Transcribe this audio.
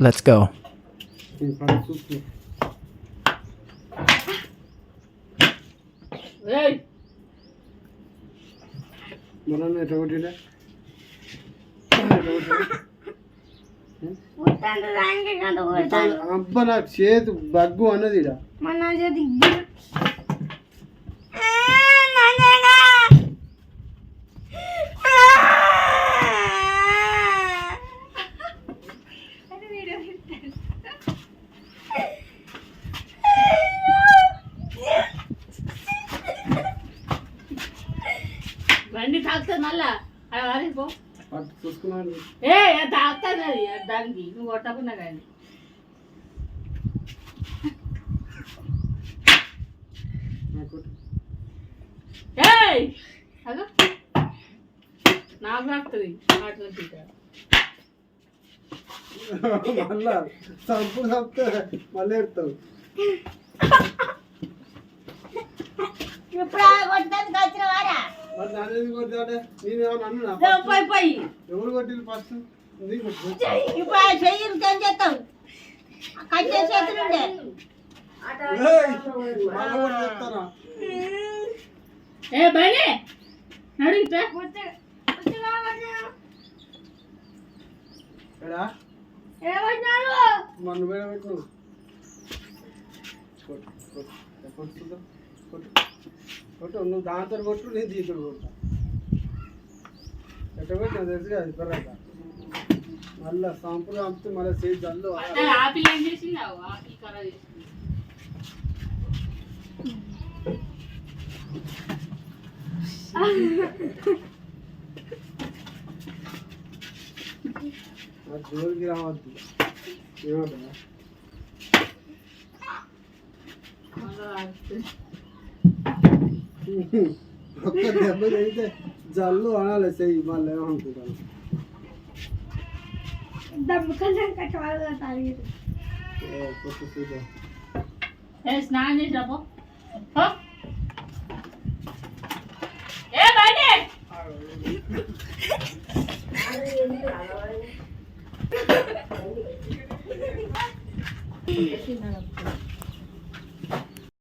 Let's go. Hey. అబ్బా నాకు చేతి బగ్గు అన్నది ఈడ. బండి తాకుతుంది మళ్ళా అది పో అటు చూసుకున్నాను. ఏ తాకుతుంది అది దానికి నువ్వు కొట్టకుండా కానీ ఏయ్ అదో నాకు తాకుతుంది అటువంటి మళ్ళా సంపు సంపుతే మళ్ళీ ఎడతావు. మరి నన్ను ఎందుకు కొట్టాడే? నేను ఏమన్నా అన్నా? ఎవరు కొట్టింది ఫస్ట్? నీకు కొట్టింది. ఏయ్, మళ్ళా కూడా చెప్తారా? ఏ బండి నడుగుతా ఎడా? మన వేడ పెట్టు. కొట్టు కొట్టు కొట్టు కొట్టు కొట్టు. నువ్వు దాంతో కొట్టు, నేను దీంతో కొట్టు. ఎట్ట కొట్టి నాకు తెలుసు అది పెరగ. మళ్ళా సంపులు పంపితే మళ్ళీ చేసి జల్లు. ఆపిల్ ఏం చేసింది ఆపిల్ కలర్ చేసింది జోలికి రావద్దు. ఏమంటా ఒక్క దెబ్బ అయితే జల్లు అనాలి చెయ్యి. మళ్ళీ ఏమనుకుంటాను కొట్టు చూద్దాం. స్నానం చేసి రాపో ఏ బండి